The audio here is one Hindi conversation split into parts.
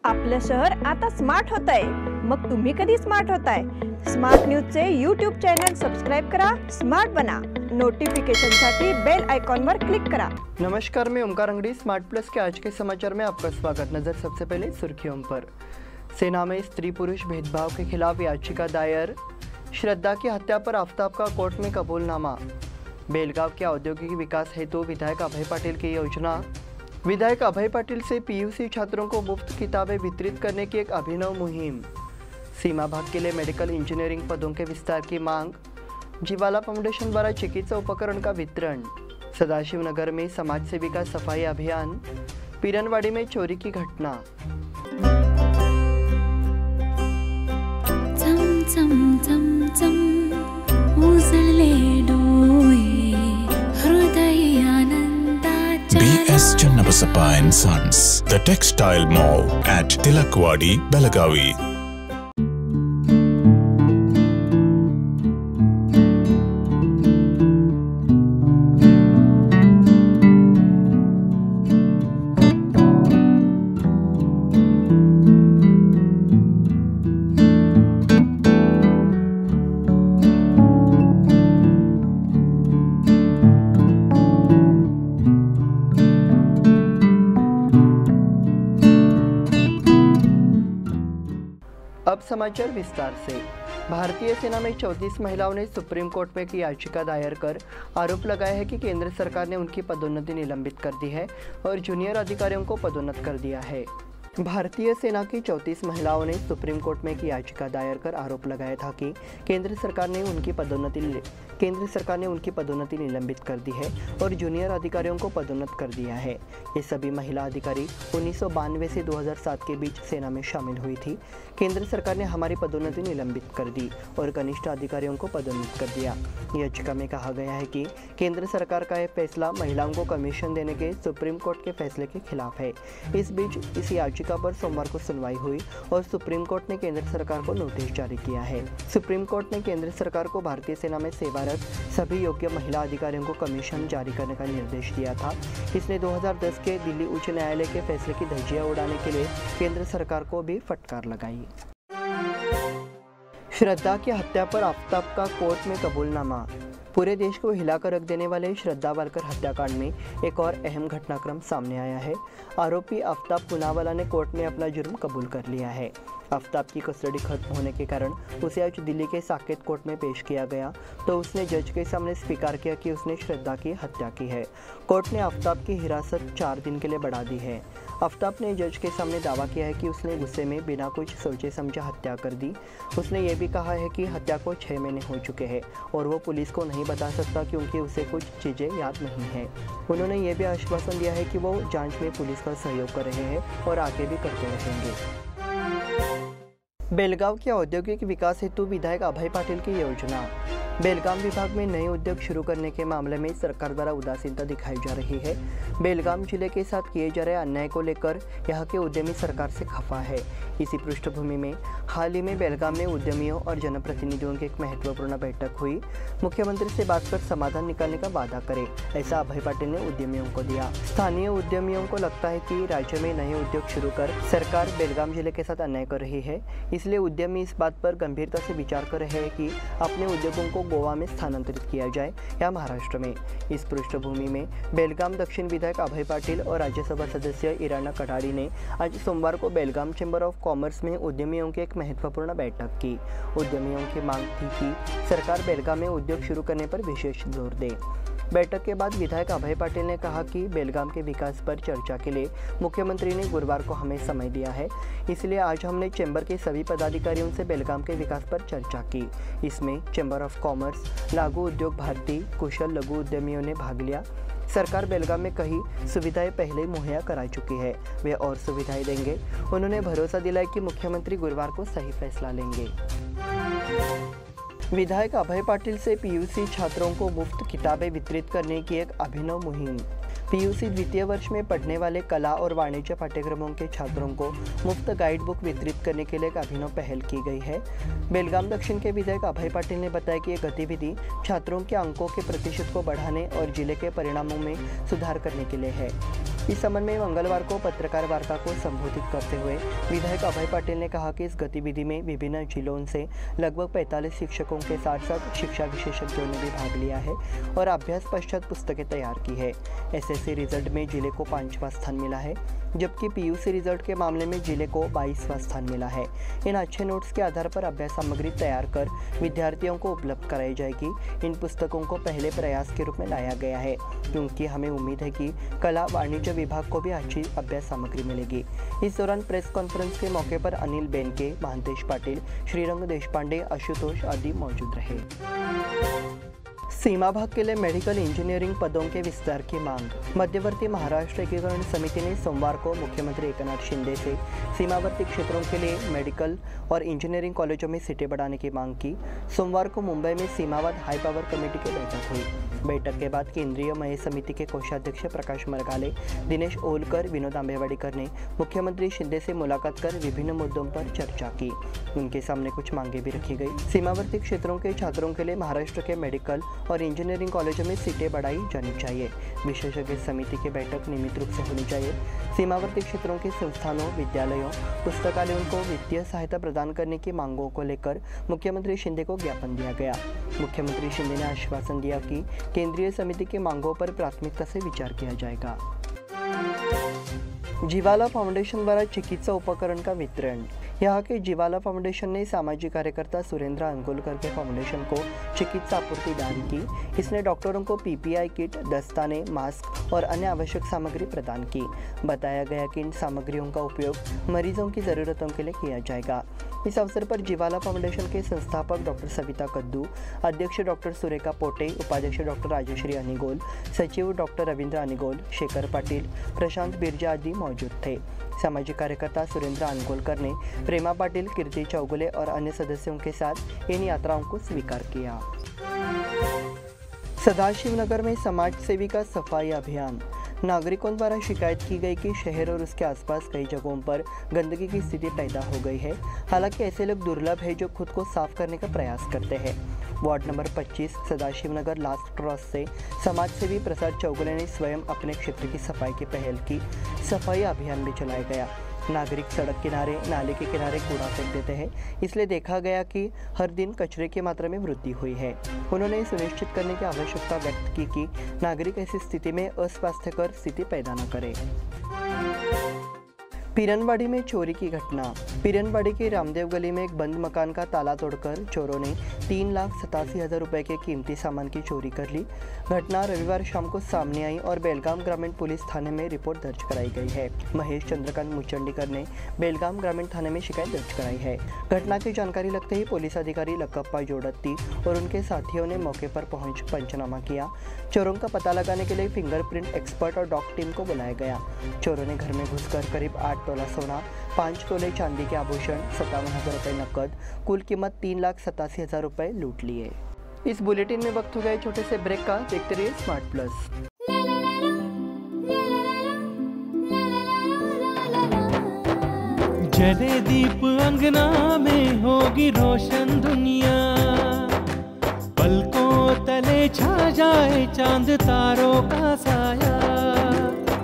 आपलं शहर आता स्मार्ट होत आहे। मग तुम्ही कधी स्मार्ट होताय? स्मार्ट न्यूजचे यूट्यूब चॅनल सबस्क्राइब करा, स्मार्ट बना। नोटिफिकेशनसाठी बेल आइकॉन पर क्लिक करा। नमस्कार, मैं ओमकार अंगड़ी। स्मार्ट प्लस के आज के समाचार में आपका स्वागत। नजर सबसे पहले सुर्खियों पर। सेना में स्त्री पुरुष भेदभाव के खिलाफ याचिका दायर। श्रद्धा की हत्या पर आफ्ताब का कोर्ट में कबूलनामा। बेलगांव के औद्योगिक विकास हेतु विधायक अभय पाटिल की योजना। विधायक अभय पाटिल से पीयूसी छात्रों को मुफ्त किताबें वितरित करने की एक अभिनव मुहिम। सीमा भाग के लिए मेडिकल इंजीनियरिंग पदों के विस्तार की मांग। जीवाला फाउंडेशन द्वारा चिकित्सा उपकरण का वितरण। सदाशिव नगर में समाज सेवी का सफाई अभियान। पीरनवाड़ी में चोरी की घटना। BS Channabasappa and Sons, the textile mall at Tilakwadi, Belagavi. अब समाचार विस्तार से। भारतीय सेना में 34 महिलाओं ने सुप्रीम कोर्ट में की याचिका दायर कर आरोप लगाया है कि केंद्र सरकार ने उनकी पदोन्नति निलंबित कर दी है और जूनियर अधिकारियों को पदोन्नत कर दिया है। भारतीय सेना की 34 महिलाओं ने सुप्रीम कोर्ट में की याचिका दायर कर आरोप लगाया था कि केंद्र सरकार ने उनकी पदोन्नति निलंबित कर दी है और जूनियर अधिकारियों को पदोन्नत कर दिया है। ये सभी महिला अधिकारी 1992 से 2007 के बीच सेना में शामिल हुई थी। केंद्र सरकार ने हमारी पदोन्नति निलंबित कर दी और कनिष्ठ अधिकारियों को पदोन्नत कर दिया। याचिका में कहा गया है कि केंद्र सरकार का यह फैसला महिलाओं को कमीशन देने के सुप्रीम कोर्ट के फैसले के खिलाफ है। इस बीच इस याचिका पर सोमवार को सुनवाई हुई और सुप्रीम कोर्ट ने केंद्र सरकार को नोटिस जारी किया है। सुप्रीम कोर्ट ने केंद्र सरकार को भारतीय सेना में सेवारत सभी योग्य महिला अधिकारियों को कमीशन जारी करने का निर्देश दिया था। इसने 2010 के दिल्ली उच्च न्यायालय के फैसले की धज्जियां उड़ाने के लिए केंद्र सरकार को भी फटकार लगाई। श्रद्धा की हत्या पर आफ्ताब का कोर्ट में कबूलनामा। पूरे देश को हिलाकर रख देने वाले श्रद्धा वालकर हत्याकांड में एक और अहम घटनाक्रम सामने आया है। आरोपी आफ्ताब पूनावाला ने कोर्ट में अपना जुर्म कबूल कर लिया है। आफ्ताब की कस्टडी खत्म होने के कारण उसे आज दिल्ली के साकेत कोर्ट में पेश किया गया तो उसने जज के सामने स्वीकार किया कि उसने श्रद्धा की हत्या की है। कोर्ट ने आफ्ताब की हिरासत 4 दिन के लिए बढ़ा दी है। आफ्ताब ने जज के सामने दावा किया है कि उसने गुस्से में बिना कुछ सोचे समझे हत्या कर दी। उसने ये भी कहा है कि हत्या को 6 महीने हो चुके हैं और वो पुलिस को नहीं बता सकता क्योंकि उसे कुछ चीज़ें याद नहीं हैं। उन्होंने ये भी आश्वासन दिया है कि वो जांच में पुलिस का सहयोग कर रहे हैं और आगे भी करते रहेंगे। बेलगांव के औद्योगिक विकास हेतु विधायक अभय पाटिल की योजना। बेलगाम विभाग में नए उद्योग शुरू करने के मामले में सरकार द्वारा उदासीनता दिखाई जा रही है। बेलगाम जिले के साथ किए जा रहे अन्याय को लेकर यहाँ के उद्यमी सरकार से खफा है। इसी पृष्ठभूमि में हाल ही में बेलगाम में उद्यमियों और जनप्रतिनिधियों की एक महत्वपूर्ण बैठक हुई। मुख्यमंत्री से बात कर समाधान निकालने का वादा करे, ऐसा अभय पाटिल ने उद्यमियों को दिया। स्थानीय उद्यमियों को लगता है कि राज्य में नए उद्योग शुरू कर सरकार बेलगाम जिले के साथ अन्याय कर रही है, इसलिए उद्यमी इस बात पर गंभीरता से विचार कर रहे हैं कि अपने उद्योगों को गोवा में स्थानांतरित किया जाए या महाराष्ट्र में। इस पृष्ठभूमि में बेलगाम दक्षिण विधायक अभय पाटिल और राज्यसभा सदस्य इराना कटारी ने आज सोमवार को बेलगाम चैम्बर ऑफ कॉमर्स में उद्यमियों की एक महत्वपूर्ण बैठक की। उद्यमियों की मांग थी कि सरकार बेलगाम में उद्योग शुरू करने पर विशेष जोर दे। बैठक के बाद विधायक अभय पाटिल ने कहा कि बेलगाम के विकास पर चर्चा के लिए मुख्यमंत्री ने गुरुवार को हमें समय दिया है, इसलिए आज हमने चैम्बर के सभी पदाधिकारियों से बेलगाम के विकास पर चर्चा की। इसमें चैम्बर ऑफ कॉमर्स, लागू उद्योग भारती, कुशल लघु उद्यमियों ने भाग लिया। सरकार बेलगाम में कई सुविधाएं पहले मुहैया करा चुकी है, वे और सुविधाएं देंगे। उन्होंने भरोसा दिलाया कि मुख्यमंत्री गुरुवार को सही फैसला लेंगे। विधायक अभय पाटिल से पीयूसी छात्रों को मुफ्त किताबें वितरित करने की एक अभिनव मुहिम। पीयूसी द्वितीय वर्ष में पढ़ने वाले कला और वाणिज्य पाठ्यक्रमों के छात्रों को मुफ्त गाइड बुक वितरित करने के लिए एक अभिनव पहल की गई है। बेलगाम दक्षिण के विधायक अभय पाटिल ने बताया कि ये गतिविधि छात्रों के अंकों के प्रतिशत को बढ़ाने और जिले के परिणामों में सुधार करने के लिए है। इस संबंध में मंगलवार को पत्रकार वार्ता को संबोधित करते हुए विधायक अभय पाटिल ने कहा कि इस गतिविधि में विभिन्न जिलों से लगभग 45 शिक्षकों के साथ साथ शिक्षा विशेषज्ञों ने भी भाग लिया है और अभ्यास पश्चात पुस्तकें तैयार की है। एसएससी रिजल्ट में जिले को 5वां स्थान मिला है, जबकि पीयूसी रिजल्ट के मामले में जिले को 22वां स्थान मिला है। इन अच्छे नोट्स के आधार पर अभ्यास सामग्री तैयार कर विद्यार्थियों को उपलब्ध कराई जाएगी। इन पुस्तकों को पहले प्रयास के रूप में लाया गया है, क्योंकि हमें उम्मीद है कि कला वाणिज्य विभाग को भी अच्छी अभ्यास सामग्री मिलेगी। इस दौरान प्रेस कॉन्फ्रेंस के मौके पर अनिल बेनके, महंतेश पाटिल, श्रीरंग देशपांडे, आशुतोष आदि मौजूद रहे। सीमा भाग के लिए मेडिकल इंजीनियरिंग पदों के विस्तार की मांग। मध्यवर्ती महाराष्ट्र एकीकरण समिति ने सोमवार को मुख्यमंत्री एकनाथ शिंदे से सीमावर्ती क्षेत्रों के लिए मेडिकल और इंजीनियरिंग कॉलेजों में सीटें बढ़ाने की मांग की। सोमवार को मुंबई में सीमावाद हाई पावर कमेटी की बैठक हुई। बैठक के बाद केंद्रीय मय समिति के कोषाध्यक्ष प्रकाश मरगाले, दिनेश ओलकर, विनोद आंबेवाडीकर ने मुख्यमंत्री शिंदे से मुलाकात कर विभिन्न मुद्दों पर चर्चा की। उनके सामने कुछ मांगे भी रखी गई। सीमावर्ती क्षेत्रों के छात्रों के लिए महाराष्ट्र के मेडिकल और इंजीनियरिंग कॉलेजों में सीटें बढ़ाई जानी चाहिए। विशेषज्ञ समिति की बैठक नियमित रूप से होनी चाहिए। सीमावर्ती क्षेत्रों के संस्थानों, विद्यालयों, पुस्तकालयों को वित्तीय सहायता प्रदान करने की मांगों को लेकर मुख्यमंत्री शिंदे को ज्ञापन दिया गया। मुख्यमंत्री शिंदे ने आश्वासन दिया कि केंद्रीय समिति की मांगों पर प्राथमिकता से विचार किया जाएगा। जीवाला फाउंडेशन द्वारा चिकित्सा उपकरण का वितरण। यहाँ के जीवाला फाउंडेशन ने सामाजिक कार्यकर्ता सुरेंद्र अंगोलकर के फाउंडेशन को चिकित्सा आपूर्ति दान की। इसने डॉक्टरों को पीपीआई किट, दस्ताने, मास्क और अन्य आवश्यक सामग्री प्रदान की। बताया गया कि इन सामग्रियों का उपयोग मरीजों की ज़रूरतों के लिए किया जाएगा। इस अवसर पर जीवाला फाउंडेशन के संस्थापक डॉक्टर सविता कद्दू, अध्यक्ष डॉक्टर सुरेखा पोटे, उपाध्यक्ष डॉक्टर राजेश्री अनिगोल, सचिव डॉक्टर रविंद्र अनिगोल, शेखर पाटिल, प्रशांत बिरजा आदि मौजूद थे। सामाजिक कार्यकर्ता सुरेंद्र अनगोलकर ने प्रेमा पाटिल, कीर्ति चौगुले और अन्य सदस्यों के साथ इन यात्राओं को स्वीकार किया। सदाशिवनगर में समाज सेवी का सफाई अभियान। नागरिकों द्वारा शिकायत की गई कि शहर और उसके आसपास कई जगहों पर गंदगी की स्थिति पैदा हो गई है। हालांकि ऐसे लोग दुर्लभ है जो खुद को साफ करने का प्रयास करते हैं। Ward number 25 Sadashivanagar last cross से समाजसेवी प्रसाद चौगुले ने स्वयं अपने क्षेत्र की सफाई की पहल की। सफाई अभियान भी चलाया गया। नागरिक सड़क किनारे, नाले के किनारे कूड़ा फेंक देते हैं, इसलिए देखा गया कि हर दिन कचरे की मात्रा में वृद्धि हुई है। उन्होंने सुनिश्चित करने की आवश्यकता व्यक्त की कि नागरिक ऐसी स्थिति में अस्वास्थ्यकर स्थिति पैदा न करे। पीरनवाड़ी में चोरी की घटना। पीरनवाड़ी की रामदेव गली में एक बंद मकान का ताला तोड़कर चोरों ने 3,87,000 रुपए के कीमती सामान की चोरी कर ली। घटना रविवार शाम को सामने आई और बेलगाम ग्रामीण पुलिस थाने में रिपोर्ट दर्ज कराई गई है। महेश चंद्रकांत मुचंडीकर ने बेलगाम ग्रामीण थाने में शिकायत दर्ज कराई है। घटना की जानकारी लगते ही पुलिस अधिकारी लक्कप्पा जोड़त्ती और उनके साथियों ने मौके पर पहुंच पंचनामा किया। चोरों का पता लगाने के लिए फिंगरप्रिंट एक्सपर्ट और डॉग टीम को बुलाया गया। चोरों ने घर में घुसकर करीब 8 तोला सोना, 5 तोले चांदी के आभूषण, 57,000 रुपये नकद, कुल कीमत 3,87,000 रुपये लूट लिए। इस बुलेटिन में वक्त हो गया छोटे से ब्रेक का। देखते रहिए स्मार्ट प्लस। जले दीप अंगना में होगी रोशन दुनिया, पलकों तले छा जाए चांद तारों का साया।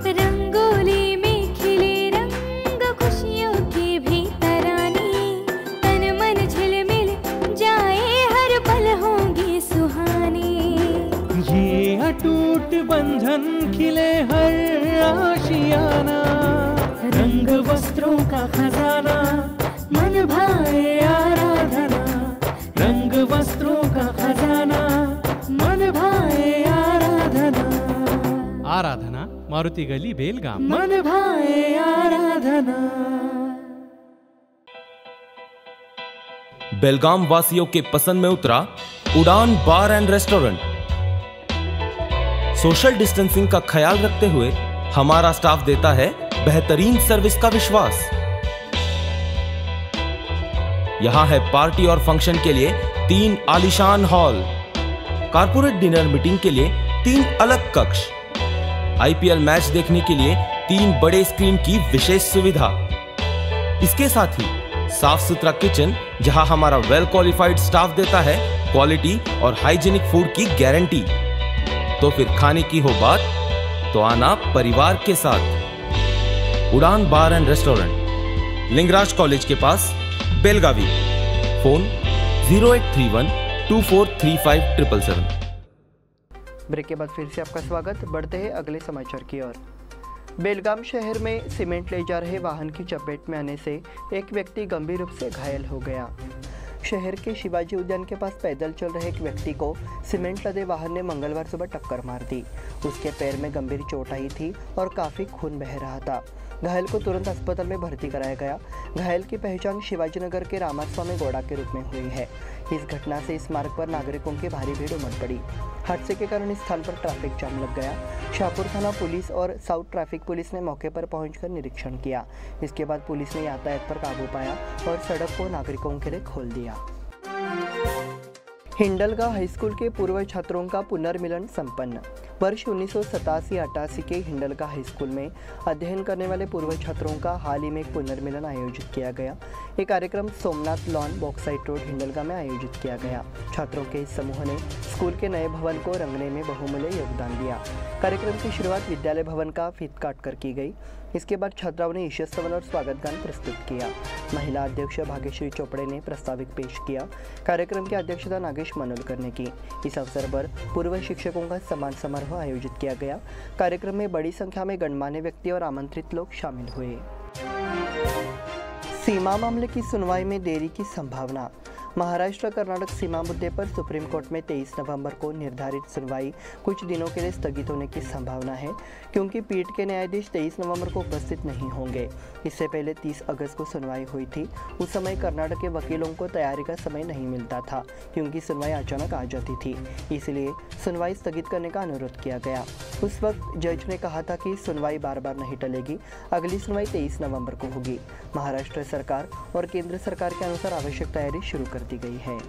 रंगोली में खिले रंग खुशियों की भी तरानी, तन मन झिलमिल जाए हर पल होंगी सुहानी। ये अटूट बंधन खिले हर आशियाना, रंग वस्त्रों का खजाना मन भाए आराधना। रंग वस्त्रों का खजाना मन भाए आराधना। आराधना मारुति गली बेलगाम। मन भाए आराधना। बेलगाम वासियों के पसंद में उतरा उड़ान बार एंड रेस्टोरेंट। सोशल डिस्टेंसिंग का ख्याल रखते हुए हमारा स्टाफ देता है बेहतरीन सर्विस का विश्वास। यहां है पार्टी और फंक्शन के लिए 3 आलीशान हॉल, कारपोरेट डिनर मीटिंग के लिए 3 अलग कक्ष, आईपीएल मैच देखने के लिए 3 बड़े स्क्रीन की विशेष सुविधा। इसके साथ ही साफ सुथरा किचन जहां हमारा वेल क्वालिफाइड स्टाफ देता है क्वालिटी और हाइजीनिक फूड की गारंटी। तो फिर खाने की हो बात तो आना परिवार के साथ। उड़ान बार एंड रेस्टोरेंट, लिंगराज कॉलेज के पास, बेलगावी। फोन 0831243577। ब्रेक के बाद फिर से आपका स्वागत। बढ़ते हैं अगले समाचार की ओर। बेलगाम शहर में सीमेंट ले जा रहे वाहन की चपेट में आने से एक व्यक्ति गंभीर रूप से घायल हो गया। शहर के शिवाजी उद्यान के पास पैदल चल रहे एक व्यक्ति को सीमेंट लदे वाहन ने मंगलवार सुबह टक्कर मार दी। उसके पैर में गंभीर चोट आई थी और काफ़ी खून बह रहा था। घायल को तुरंत अस्पताल में भर्ती कराया गया। घायल की पहचान शिवाजीनगर के रामास्वामी गौड़ा के रूप में हुई है। इस घटना से इस मार्ग पर नागरिकों की भारी भीड़ उमड़ पड़ी। हादसे के कारण इस स्थान पर ट्रैफिक जाम लग गया। शाहपुर थाना पुलिस और साउथ ट्रैफिक पुलिस ने मौके पर पहुंचकर निरीक्षण किया। इसके बाद पुलिस ने यातायात पर काबू पाया और सड़क को नागरिकों के लिए खोल दिया। हिंडलगा हाईस्कूल के पूर्व छात्रों का पुनर्मिलन संपन्न। वर्ष 1987-88 के हिंडलगा हाईस्कूल में अध्ययन करने वाले पूर्व छात्रों का हाल ही में एक पुनर्मिलन आयोजित किया गया। ये कार्यक्रम Somnath lawn, bauxite road, Hindalga में आयोजित किया गया। छात्रों के इस समूह ने स्कूल के नए भवन को रंगने में बहुमूल्य योगदान दिया। कार्यक्रम की शुरुआत विद्यालय भवन का फीत काट कर की गई। इसके बाद छात्राओं ने ईशा स्तवन और स्वागत गान प्रस्तुत किया। महिला अध्यक्ष भाग्यश्री चोपड़े ने प्रस्तावित पेश किया। कार्यक्रम की अध्यक्षता नागेश मनोलकर ने की। इस अवसर पर पूर्व शिक्षकों का सम्मान समारोह आयोजित किया गया। कार्यक्रम में बड़ी संख्या में गणमान्य व्यक्ति और आमंत्रित लोग शामिल हुए। सीमा मामले की सुनवाई में देरी की संभावना। महाराष्ट्र कर्नाटक सीमा मुद्दे पर सुप्रीम कोर्ट में 23 नवंबर को निर्धारित सुनवाई कुछ दिनों के लिए स्थगित होने की संभावना है, क्योंकि पीठ के न्यायाधीश 23 नवंबर को उपस्थित नहीं होंगे। इससे पहले 30 अगस्त को सुनवाई हुई थी। उस समय कर्नाटक के वकीलों को तैयारी का समय नहीं मिलता था, क्योंकि सुनवाई अचानक आ जाती थी। इसलिए सुनवाई स्थगित करने का अनुरोध किया गया। उस वक्त जज ने कहा था कि सुनवाई बार बार नहीं टलेगी। अगली सुनवाई 23 नवंबर को होगी। महाराष्ट्र सरकार और केंद्र सरकार के अनुसार आवश्यक तैयारी शुरू कर दी गई है।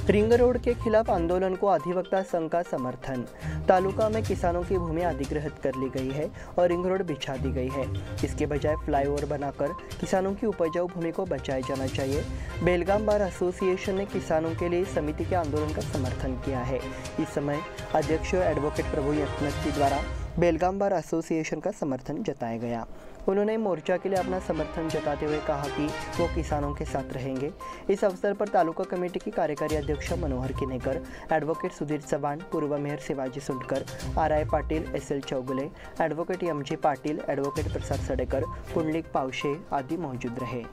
रिंग रोड के खिलाफ आंदोलन को अधिवक्ता संघ का समर्थन। तालुका में किसानों की भूमि अधिग्रहित कर ली गई है और रिंग रोड बिछा दी गई है। इसके बजाय फ्लाईओवर बनाकर किसानों की उपजाऊ भूमि को बचाया जाना चाहिए। बेलगाम बार एसोसिएशन ने किसानों के लिए समिति के आंदोलन का समर्थन किया है। इस समय अध्यक्ष एडवोकेट प्रभु यत्नती द्वारा बेलगाम बार एसोसिएशन का समर्थन जताया गया। उन्होंने मोर्चा के लिए अपना समर्थन जताते हुए कहा कि वो किसानों के साथ रहेंगे। इस अवसर पर तालुका कमेटी की कार्यकारी अध्यक्ष मनोहर किनेकर, एडवोकेट सुधीर चव्हाण, पूर्व mayor Shivaji Suntkar, R I. Patil, S L. Chougule, advocate M G. Patil, advocate Prasad Sadekar, Pundlik Pawshe आदि मौजूद रहे।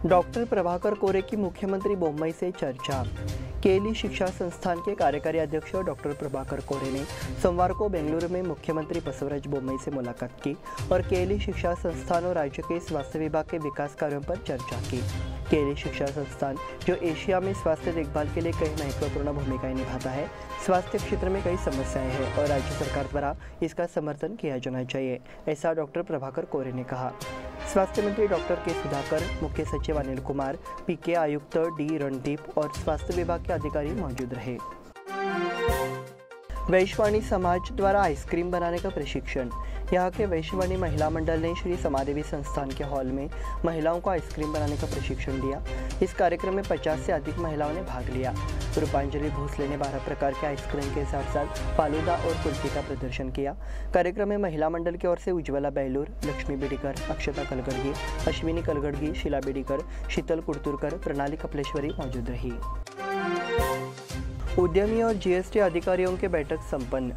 डॉक्टर प्रभाकर कोरे की मुख्यमंत्री बोम्मई से चर्चा। केली शिक्षा संस्थान के कार्यकारी अध्यक्ष डॉक्टर प्रभाकर कोरे ने सोमवार को बेंगलुरु में मुख्यमंत्री बसवराज बोम्मई से मुलाकात की और केली शिक्षा संस्थान और राज्य के स्वास्थ्य विभाग के विकास कार्यों पर चर्चा की। केली शिक्षा संस्थान, जो एशिया में स्वास्थ्य देखभाल के लिए कई महत्वपूर्ण भूमिकाएं निभाता है, स्वास्थ्य क्षेत्र में कई समस्याएं हैं और राज्य सरकार द्वारा इसका समर्थन किया जाना चाहिए, ऐसा डॉक्टर प्रभाकर कोरे ने कहा। स्वास्थ्य मंत्री डॉक्टर के सुधाकर, मुख्य सचिव अनिल कुमार, पीके आयुक्त डी रणदीप और स्वास्थ्य विभाग के अधिकारी मौजूद रहे। वैश्यवाणी समाज द्वारा आइसक्रीम बनाने का प्रशिक्षण। यहाँ के वैश्यवाणी महिला मंडल ने श्री समादेवी संस्थान के हॉल में महिलाओं को आइसक्रीम बनाने का प्रशिक्षण दिया। इस कार्यक्रम में 50 से अधिक महिलाओं ने भाग लिया। रूपांजलि भोसले ने 12 प्रकार के आइसक्रीम के साथ साथ फालूदा और कुल्फी का प्रदर्शन किया। कार्यक्रम में महिला मंडल की ओर से उज्ज्वला बैलूर, लक्ष्मी बेडीकर, अक्षता कलगड़गी, अश्विनी कलगड़गी, शीला बेडीकर, शीतल कुर्तुरकर, प्रणाली कपलेश्वरी मौजूद रही। उद्यमी और जीएसटी अधिकारियों की बैठक संपन्न।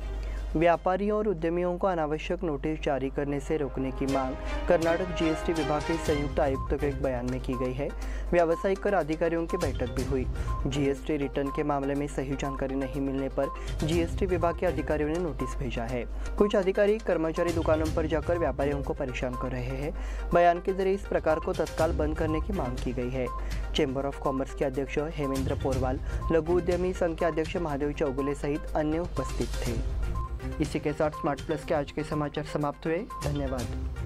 व्यापारियों और उद्यमियों को अनावश्यक नोटिस जारी करने से रोकने की मांग कर्नाटक जीएसटी विभाग के संयुक्त आयुक्त के एक बयान में की गई है। व्यावसायिक कर अधिकारियों की बैठक भी हुई। जीएसटी रिटर्न के मामले में सही जानकारी नहीं मिलने पर जीएसटी विभाग के अधिकारियों ने नोटिस भेजा है। कुछ अधिकारी कर्मचारी दुकानों पर जाकर व्यापारियों को परेशान कर रहे हैं। बयान के जरिए इस प्रकार को तत्काल बंद करने की मांग की गई है। चेंबर ऑफ कॉमर्स के अध्यक्ष हेमेंद्र पोरवाल, लघु उद्यमी संघ के अध्यक्ष महादेव चौगुले सहित अन्य उपस्थित थे। इसी के साथ स्मार्ट प्लस के आज के समाचार समाप्त हुए। धन्यवाद।